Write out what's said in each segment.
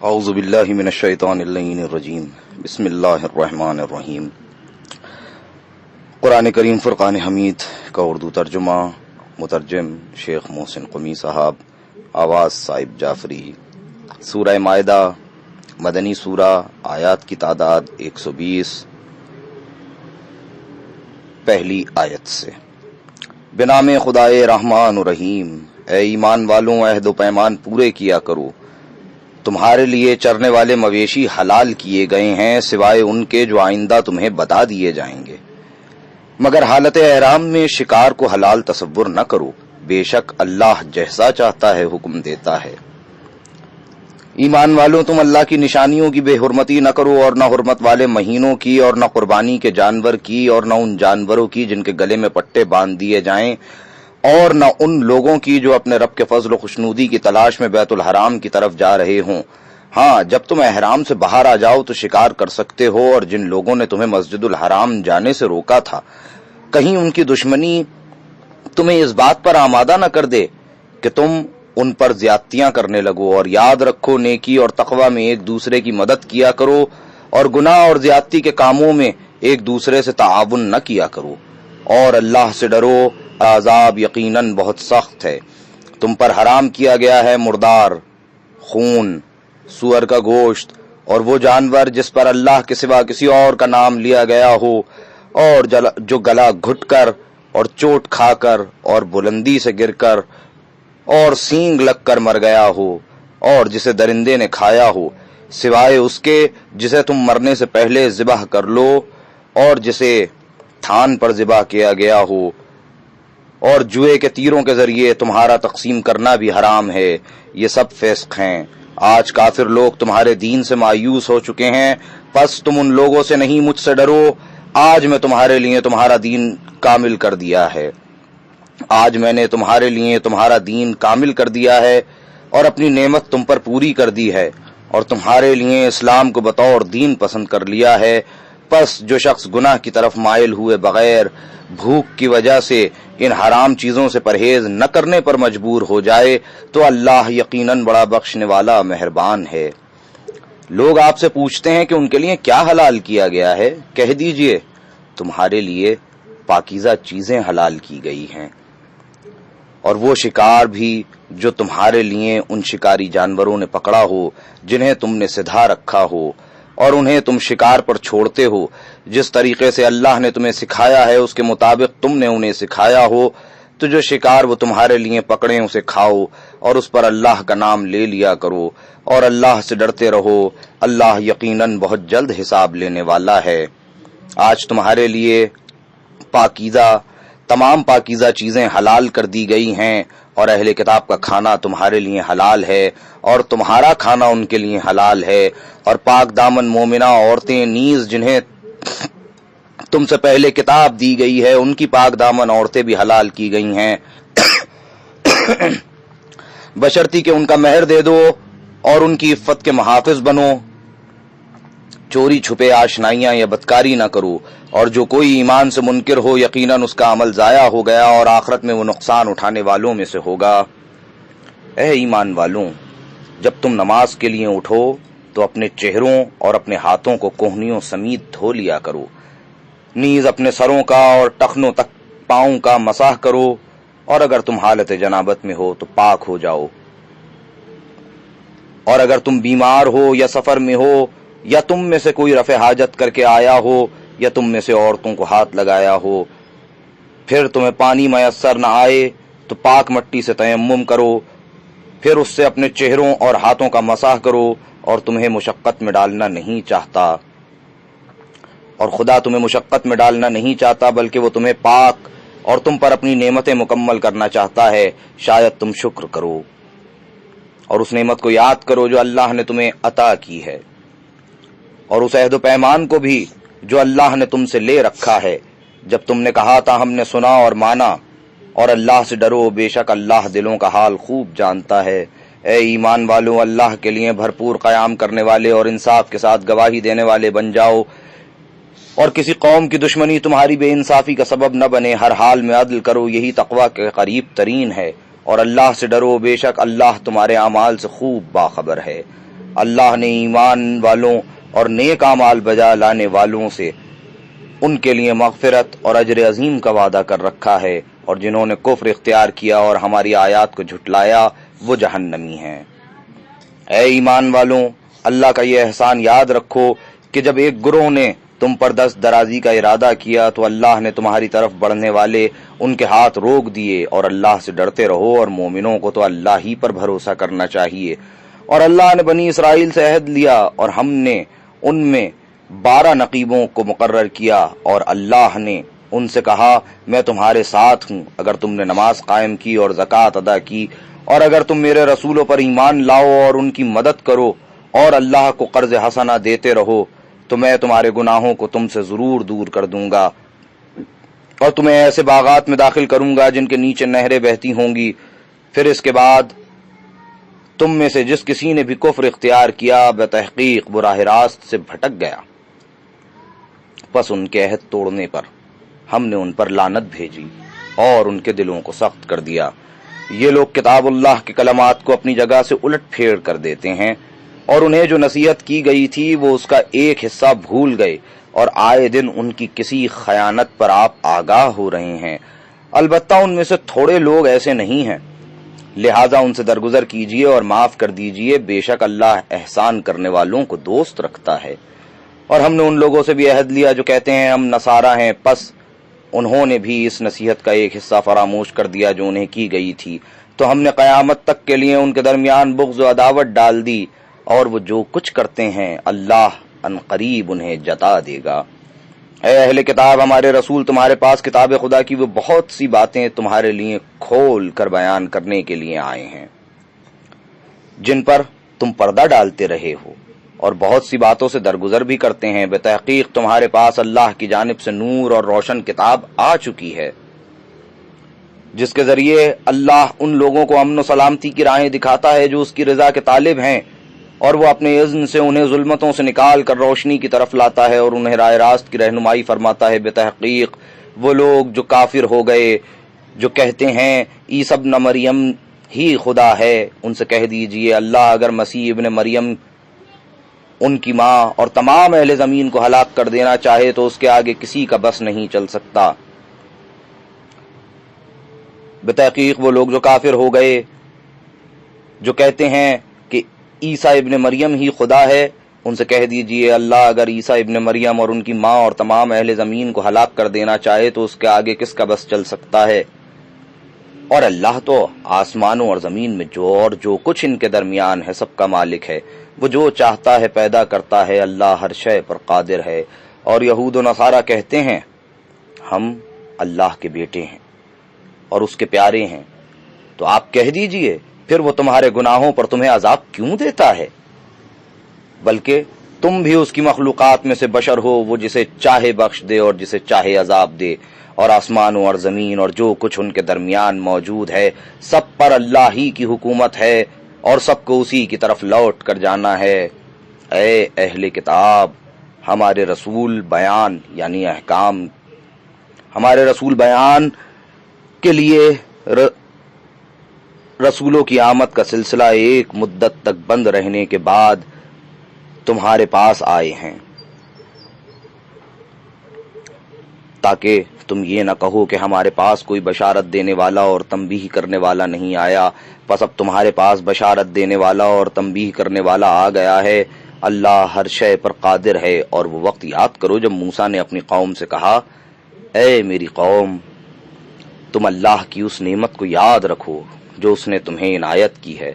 اعوذ باللہ من الشیطان اللعین الرجیم بسم اللہ الرحمن الرحیم۔ قرآن کریم فرقان حمید کا اردو ترجمہ، مترجم شیخ محسن قمی صاحب، آواز صاحب جعفری۔ سورہ مائدہ مدنی سورہ، آیات کی تعداد 120۔ پہلی آیت سے۔ بنام خدائے رحمان و رحیم، اے ایمان والوں عہد و پیمان پورے کیا کرو۔ تمہارے لیے چرنے والے مویشی حلال کیے گئے ہیں سوائے ان کے جو آئندہ تمہیں بتا دیے جائیں گے، مگر حالت احرام میں شکار کو حلال تصور نہ کرو، بے شک اللہ جیسا چاہتا ہے حکم دیتا ہے۔ ایمان والوں، تم اللہ کی نشانیوں کی بے حرمتی نہ کرو، اور نہ حرمت والے مہینوں کی، اور نہ قربانی کے جانور کی، اور نہ ان جانوروں کی جن کے گلے میں پٹے باندھ دیے جائیں، اور نہ ان لوگوں کی جو اپنے رب کے فضل و خوشنودی کی تلاش میں بیت الحرام کی طرف جا رہے ہوں۔ ہاں، جب تم احرام سے باہر آ جاؤ تو شکار کر سکتے ہو، اور جن لوگوں نے تمہیں مسجد الحرام جانے سے روکا تھا، کہیں ان کی دشمنی تمہیں اس بات پر آمادہ نہ کر دے کہ تم ان پر زیادتیاں کرنے لگو۔ اور یاد رکھو، نیکی اور تقوی میں ایک دوسرے کی مدد کیا کرو، اور گناہ اور زیادتی کے کاموں میں ایک دوسرے سے تعاون نہ کیا کرو، اور اللہ سے ڈرو، عذاب یقیناً بہت سخت ہے۔ تم پر حرام کیا گیا ہے مردار، خون، سور کا گوشت، اور وہ جانور جس پر اللہ کے سوا کسی اور کا نام لیا گیا ہو، اور جو گلا گھٹ کر اور چوٹ کھا کر اور بلندی سے گر کر اور سینگ لگ کر مر گیا ہو، اور جسے درندے نے کھایا ہو، سوائے اس کے جسے تم مرنے سے پہلے ذبح کر لو، اور جسے تھان پر ذبح کیا گیا ہو، اور جوئے کے تیروں کے ذریعے تمہارا تقسیم کرنا بھی حرام ہے۔ یہ سب فسق ہیں۔ آج کافر لوگ تمہارے دین سے مایوس ہو چکے ہیں، پس تم ان لوگوں سے نہیں، مجھ سے ڈرو۔ آج میں تمہارے لیے تمہارا دین کامل کر دیا ہے۔ آج میں نے تمہارے لیے تمہارا دین کامل کر دیا ہے، اور اپنی نعمت تم پر پوری کر دی ہے، اور تمہارے لیے اسلام کو بطور دین پسند کر لیا ہے۔ پس جو شخص گناہ کی طرف مائل ہوئے بغیر بھوک کی وجہ سے ان حرام چیزوں سے پرہیز نہ کرنے پر مجبور ہو جائے تو اللہ یقیناً بڑا بخشنے والا مہربان ہے۔ لوگ آپ سے پوچھتے ہیں کہ ان کے لیے کیا حلال کیا گیا ہے؟ کہہ دیجئے، تمہارے لیے پاکیزہ چیزیں حلال کی گئی ہیں، اور وہ شکار بھی جو تمہارے لیے ان شکاری جانوروں نے پکڑا ہو جنہیں تم نے سدھا رکھا ہو، اور انہیں تم شکار پر چھوڑتے ہو جس طریقے سے اللہ نے تمہیں سکھایا ہے، اس کے مطابق تم نے انہیں سکھایا ہو۔ تو جو شکار وہ تمہارے لیے پکڑیں اسے کھاؤ، اور اس پر اللہ کا نام لے لیا کرو، اور اللہ سے ڈرتے رہو، اللہ یقیناً بہت جلد حساب لینے والا ہے۔ آج تمہارے لیے تمام پاکیزہ چیزیں حلال کر دی گئی ہیں، اور اہل کتاب کا کھانا تمہارے لیے حلال ہے، اور تمہارا کھانا ان کے لیے حلال ہے، اور پاک دامن مومنہ عورتیں نیز جنہیں تم سے پہلے کتاب دی گئی ہے، ان کی پاک دامن عورتیں بھی حلال کی گئی ہیں، بشرطی کہ ان کا مہر دے دو اور ان کی عفت کے محافظ بنو۔ چوری چھپے آشنائیاں یا بدکاری نہ کرو، اور جو کوئی ایمان سے منکر ہو یقیناً اس کا عمل ضائع ہو گیا، اور آخرت میں وہ نقصان اٹھانے والوں میں سے ہوگا۔ اے ایمان والوں، جب تم نماز کے لیے اٹھو تو اپنے چہروں اور اپنے ہاتھوں کو کوہنیوں سمیت دھو لیا کرو، نیز اپنے سروں کا اور ٹخنوں تک پاؤں کا مسح کرو، اور اگر تم حالت جنابت میں ہو تو پاک ہو جاؤ، اور اگر تم بیمار ہو یا سفر میں ہو، یا تم میں سے کوئی رفع حاجت کر کے آیا ہو، یا تم میں سے عورتوں کو ہاتھ لگایا ہو، پھر تمہیں پانی میسر نہ آئے تو پاک مٹی سے تیمم کرو، پھر اس سے اپنے چہروں اور ہاتھوں کا مسح کرو، اور تمہیں مشقت میں ڈالنا نہیں چاہتا، اور خدا تمہیں مشقت میں ڈالنا نہیں چاہتا بلکہ وہ تمہیں پاک اور تم پر اپنی نعمتیں مکمل کرنا چاہتا ہے، شاید تم شکر کرو، اور اس نعمت کو یاد کرو جو اللہ نے تمہیں عطا کی ہے، اور اس عہد و پیمان کو بھی جو اللہ نے تم سے لے رکھا ہے جب تم نے کہا تھا ہم نے سنا اور مانا، اور اللہ سے ڈرو، بے شک اللہ دلوں کا حال خوب جانتا ہے۔ اے ایمان والو، اللہ کے لیے بھرپور قیام کرنے والے اور انصاف کے ساتھ گواہی دینے والے بن جاؤ، اور کسی قوم کی دشمنی تمہاری بے انصافی کا سبب نہ بنے، ہر حال میں عدل کرو، یہی تقوی کے قریب ترین ہے، اور اللہ سے ڈرو، بے شک اللہ تمہارے اعمال سے خوب باخبر ہے۔ اللہ نے ایمان والوں اور نیک اعمال بجا لانے والوں سے ان کے لیے مغفرت اور اجر عظیم کا وعدہ کر رکھا ہے، اور جنہوں نے کفر اختیار کیا اور ہماری آیات کو جھٹلایا وہ جہنمی ہیں۔ اے ایمان والوں، اللہ کا یہ احسان یاد رکھو کہ جب ایک گروہ نے تم پر دست درازی کا ارادہ کیا تو اللہ نے تمہاری طرف بڑھنے والے ان کے ہاتھ روک دیے، اور اللہ سے ڈرتے رہو، اور مومنوں کو تو اللہ ہی پر بھروسہ کرنا چاہیے۔ اور اللہ نے بنی اسرائیل سے عہد لیا اور ہم نے ان میں 12 نقیبوں کو مقرر کیا، اور اللہ نے ان سے کہا میں تمہارے ساتھ ہوں اگر تم نے نماز قائم کی اور زکوٰۃ ادا کی، اور اگر تم میرے رسولوں پر ایمان لاؤ اور ان کی مدد کرو اور اللہ کو قرض حسنہ دیتے رہو تو میں تمہارے گناہوں کو تم سے ضرور دور کر دوں گا، اور تمہیں ایسے باغات میں داخل کروں گا جن کے نیچے نہریں بہتی ہوں گی۔ پھر اس کے بعد تم میں سے جس کسی نے بھی کفر اختیار کیا بتحقیق وہ راہ راست سے بھٹک گیا، پس ان کے عہد توڑنے پر ہم نے ان پر لعنت بھیجی اور ان کے دلوں کو سخت کر دیا۔ یہ لوگ کتاب اللہ کے کلمات کو اپنی جگہ سے الٹ پھیر کر دیتے ہیں، اور انہیں جو نصیحت کی گئی تھی وہ اس کا ایک حصہ بھول گئے، اور آئے دن ان کی کسی خیانت پر آپ آگاہ ہو رہے ہیں۔ البتہ ان میں سے تھوڑے لوگ ایسے نہیں ہیں، لہذا ان سے درگزر کیجیے اور معاف کر دیجیے، بے شک اللہ احسان کرنے والوں کو دوست رکھتا ہے۔ اور ہم نے ان لوگوں سے بھی عہد لیا جو کہتے ہیں ہم نصارہ ہیں، پس انہوں نے بھی اس نصیحت کا ایک حصہ فراموش کر دیا جو انہیں کی گئی تھی، تو ہم نے قیامت تک کے لیے ان کے درمیان بغض و عداوت ڈال دی، اور وہ جو کچھ کرتے ہیں اللہ ان قریب انہیں جتا دے گا۔ اے اہل کتاب، ہمارے رسول تمہارے پاس کتاب خدا کی وہ بہت سی باتیں تمہارے لیے کھول کر بیان کرنے کے لیے آئے ہیں جن پر تم پردہ ڈالتے رہے ہو اور بہت سی باتوں سے درگزر بھی کرتے ہیں۔ بتحقیق تمہارے پاس اللہ کی جانب سے نور اور روشن کتاب آ چکی ہے، جس کے ذریعے اللہ ان لوگوں کو امن و سلامتی کی راہیں دکھاتا ہے جو اس کی رضا کے طالب ہیں، اور وہ اپنے اذن سے انہیں ظلمتوں سے نکال کر روشنی کی طرف لاتا ہے اور انہیں راہ راست کی رہنمائی فرماتا ہے۔ بتحقیق وہ لوگ جو کافر ہو گئے جو کہتے ہیں عیسی ابن مریم ہی خدا ہے، ان سے کہہ دیجئے اللہ اگر مسیح ابن مریم ان کی ماں اور تمام اہل زمین کو ہلاک کر دینا چاہے تو اس کے آگے کسی کا بس نہیں چل سکتا۔ بتحقیق وہ لوگ جو کافر ہو گئے جو کہتے ہیں کہ عیسی ابن مریم ہی خدا ہے، ان سے کہہ دیجئے اللہ اگر عیسی ابن مریم اور ان کی ماں اور تمام اہل زمین کو ہلاک کر دینا چاہے تو اس کے آگے کس کا بس چل سکتا ہے؟ اور اللہ تو آسمانوں اور زمین میں جو کچھ ان کے درمیان ہے سب کا مالک ہے، وہ جو چاہتا ہے پیدا کرتا ہے، اللہ ہر شے پر قادر ہے۔ اور یہود و نصارہ کہتے ہیں ہم اللہ کے بیٹے ہیں اور اس کے پیارے ہیں، تو آپ کہہ دیجئے پھر وہ تمہارے گناہوں پر تمہیں عذاب کیوں دیتا ہے؟ بلکہ تم بھی اس کی مخلوقات میں سے بشر ہو، وہ جسے چاہے بخش دے اور جسے چاہے عذاب دے، اور آسمانوں اور زمین اور جو کچھ ان کے درمیان موجود ہے سب پر اللہ ہی کی حکومت ہے اور سب کو اسی کی طرف لوٹ کر جانا ہے۔ اے اہل کتاب، ہمارے رسول بیان یعنی احکام، ہمارے رسول بیان کے لیے رسولوں کی آمد کا سلسلہ ایک مدت تک بند رہنے کے بعد تمہارے پاس آئے ہیں، تاکہ تم یہ نہ کہو کہ ہمارے پاس کوئی بشارت دینے والا اور تنبیہ کرنے والا نہیں آیا، پس اب تمہارے پاس بشارت دینے والا اور تنبیہ کرنے والا آ گیا ہے۔ اللہ ہر شے پر قادر ہے۔ اور وہ وقت یاد کرو جب موسیٰ نے اپنی قوم سے کہا اے میری قوم، تم اللہ کی اس نعمت کو یاد رکھو جو اس نے تمہیں عنایت کی ہے۔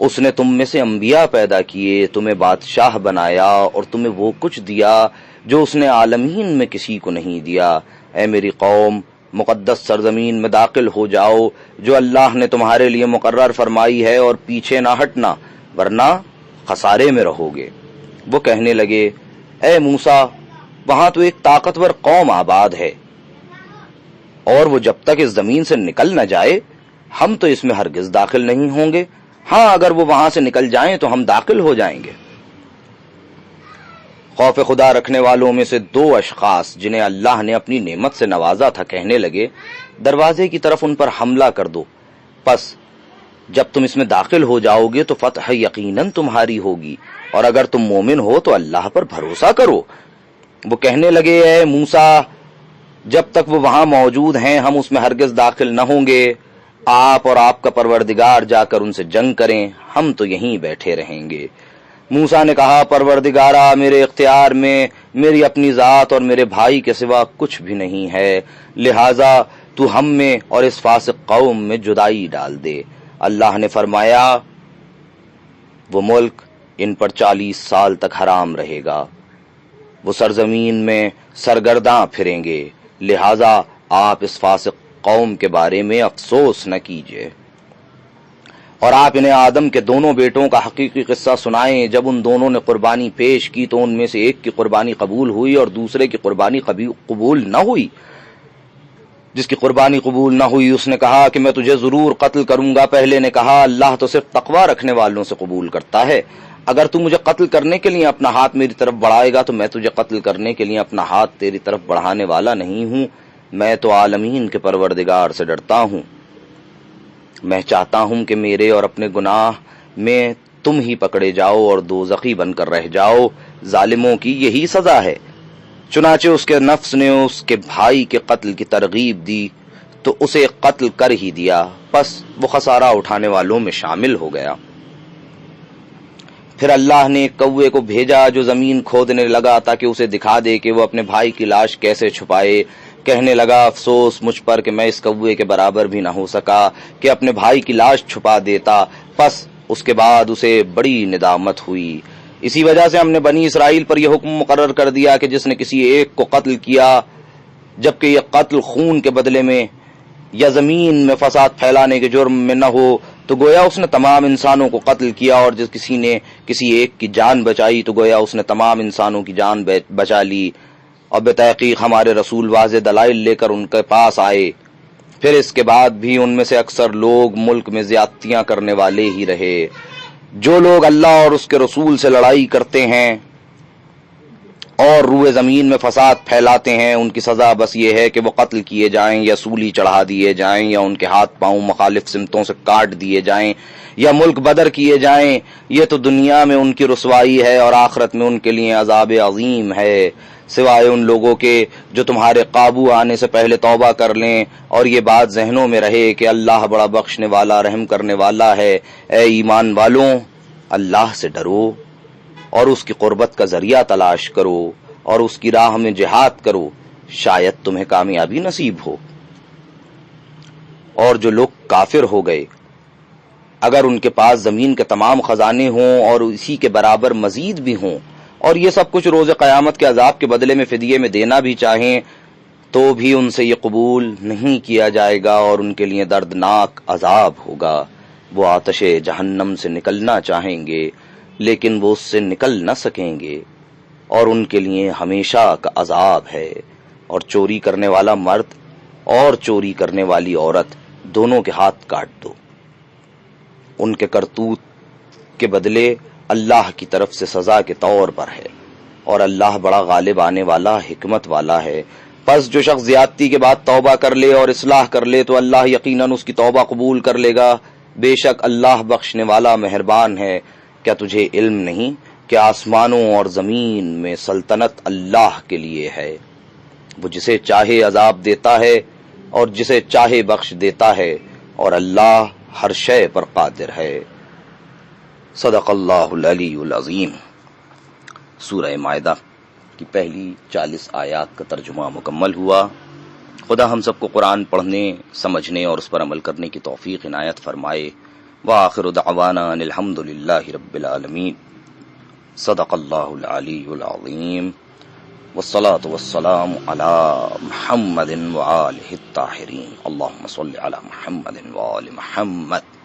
اس نے تم میں سے انبیاء پیدا کیے، تمہیں بادشاہ بنایا اور تمہیں وہ کچھ دیا جو اس نے عالمین میں کسی کو نہیں دیا۔ اے میری قوم، مقدس سرزمین میں داخل ہو جاؤ جو اللہ نے تمہارے لیے مقرر فرمائی ہے، اور پیچھے نہ ہٹنا ورنہ خسارے میں رہو گے۔ وہ کہنے لگے اے موسیٰ، وہاں تو ایک طاقتور قوم آباد ہے، اور وہ جب تک اس زمین سے نکل نہ جائے ہم تو اس میں ہرگز داخل نہیں ہوں گے، ہاں اگر وہ وہاں سے نکل جائیں تو ہم داخل ہو جائیں گے۔ خوف خدا رکھنے والوں میں سے 2 اشخاص جنہیں اللہ نے اپنی نعمت سے نوازا تھا کہنے لگے دروازے کی طرف ان پر حملہ کر دو، پس جب تم اس میں داخل ہو جاؤ گے تو فتح یقیناً تمہاری ہوگی، اور اگر تم مومن ہو تو اللہ پر بھروسہ کرو۔ وہ کہنے لگے اے موسیٰ، جب تک وہ وہاں موجود ہیں ہم اس میں ہرگز داخل نہ ہوں گے، آپ اور آپ کا پروردگار جا کر ان سے جنگ کریں، ہم تو یہیں بیٹھے رہیں گے۔ موسیٰ نے کہا پروردگارا، میرے اختیار میں میری اپنی ذات اور میرے بھائی کے سوا کچھ بھی نہیں ہے، لہٰذا تو ہم میں اور اس فاسق قوم میں جدائی ڈال دے۔ اللہ نے فرمایا وہ ملک ان پر 40 سال تک حرام رہے گا، وہ سرزمین میں سرگرداں پھریں گے، لہٰذا آپ اس فاسق قوم کے بارے میں افسوس نہ کیجیے، اور آپ انہیں آدم کے دونوں بیٹوں کا حقیقی قصہ سنائیں۔ جب ان دونوں نے قربانی پیش کی تو ان میں سے ایک کی قربانی قبول ہوئی اور دوسرے کی قربانی قبول نہ ہوئی۔ جس کی قربانی قبول نہ ہوئی اس نے کہا کہ میں تجھے ضرور قتل کروں گا۔ پہلے نے کہا اللہ تو صرف تقوی رکھنے والوں سے قبول کرتا ہے، اگر تو مجھے قتل کرنے کے لیے اپنا ہاتھ میری طرف بڑھائے گا تو میں تجھے قتل کرنے کے لیے اپنا ہاتھ تیری طرف بڑھانے والا نہیں ہوں، میں تو عالمین کے پروردگار سے ڈرتا ہوں، میں چاہتا ہوں کہ میرے اور اپنے گناہ میں تم ہی پکڑے جاؤ اور دوزخی بن کر رہ جاؤ، ظالموں کی یہی سزا ہے۔ چنانچہ اس کے نفس نے اس کے بھائی کے قتل کی ترغیب دی تو اسے قتل کر ہی دیا، پس وہ خسارہ اٹھانے والوں میں شامل ہو گیا۔ پھر اللہ نے ایک کوے کو بھیجا جو زمین کھودنے لگا تاکہ اسے دکھا دے کہ وہ اپنے بھائی کی لاش کیسے چھپائے۔ کہنے لگا افسوس مجھ پر کہ میں اس کوے کے برابر بھی نہ ہو سکا کہ اپنے بھائی کی لاش چھپا دیتا، پس اس کے بعد اسے بڑی ندامت ہوئی۔ اسی وجہ سے ہم نے بنی اسرائیل پر یہ حکم مقرر کر دیا کہ جس نے کسی ایک کو قتل کیا جبکہ یہ قتل خون کے بدلے میں یا زمین میں فساد پھیلانے کے جرم میں نہ ہو تو گویا اس نے تمام انسانوں کو قتل کیا، اور جس کسی نے کسی ایک کی جان بچائی تو گویا اس نے تمام انسانوں کی جان بچا لی۔ اور بتحقیق ہمارے رسول واضح دلائل لے کر ان کے پاس آئے، پھر اس کے بعد بھی ان میں سے اکثر لوگ ملک میں زیادتیاں کرنے والے ہی رہے۔ جو لوگ اللہ اور اس کے رسول سے لڑائی کرتے ہیں اور روئے زمین میں فساد پھیلاتے ہیں ان کی سزا بس یہ ہے کہ وہ قتل کیے جائیں یا سولی چڑھا دیے جائیں یا ان کے ہاتھ پاؤں مخالف سمتوں سے کاٹ دیے جائیں یا ملک بدر کیے جائیں۔ یہ تو دنیا میں ان کی رسوائی ہے اور آخرت میں ان کے لیے عذاب عظیم ہے، سوائے ان لوگوں کے جو تمہارے قابو آنے سے پہلے توبہ کر لیں اور یہ بات ذہنوں میں رہے کہ اللہ بڑا بخشنے والا رحم کرنے والا ہے۔ اے ایمان والوں، اللہ سے ڈرو اور اس کی قربت کا ذریعہ تلاش کرو اور اس کی راہ میں جہاد کرو، شاید تمہیں کامیابی نصیب ہو۔ اور جو لوگ کافر ہو گئے اگر ان کے پاس زمین کے تمام خزانے ہوں اور اسی کے برابر مزید بھی ہوں اور یہ سب کچھ روز قیامت کے عذاب کے بدلے میں فدیے میں دینا بھی چاہیں تو بھی ان سے یہ قبول نہیں کیا جائے گا اور ان کے لیے دردناک عذاب ہوگا۔ وہ آتش جہنم سے نکلنا چاہیں گے لیکن وہ اس سے نکل نہ سکیں گے اور ان کے لیے ہمیشہ کا عذاب ہے۔ اور چوری کرنے والا مرد اور چوری کرنے والی عورت دونوں کے ہاتھ کاٹ دو، ان کے کرتوت کے بدلے اللہ کی طرف سے سزا کے طور پر ہے، اور اللہ بڑا غالب آنے والا حکمت والا ہے۔ پس جو شخص زیادتی کے بعد توبہ کر لے اور اصلاح کر لے تو اللہ یقیناً اس کی توبہ قبول کر لے گا، بے شک اللہ بخشنے والا مہربان ہے۔ کیا تجھے علم نہیں کہ آسمانوں اور زمین میں سلطنت اللہ کے لیے ہے؟ وہ جسے چاہے عذاب دیتا ہے اور جسے چاہے بخش دیتا ہے، اور اللہ ہر شے پر قادر ہے۔ صدق اللہ العلی العظیم۔ سورہ مائدہ کی پہلی 40 آیات کا ترجمہ مکمل ہوا۔ خدا ہم سب کو قرآن پڑھنے، سمجھنے اور اس پر عمل کرنے کی توفیق عنایت فرمائے۔ وآخر دعوانا ان الحمد للہ رب العالمین۔ صدق اللہ العلی العظیم۔ والصلاة والسلام علی محمد وآلہ الطاہرین۔ اللہم صل علی محمد وآل محمد۔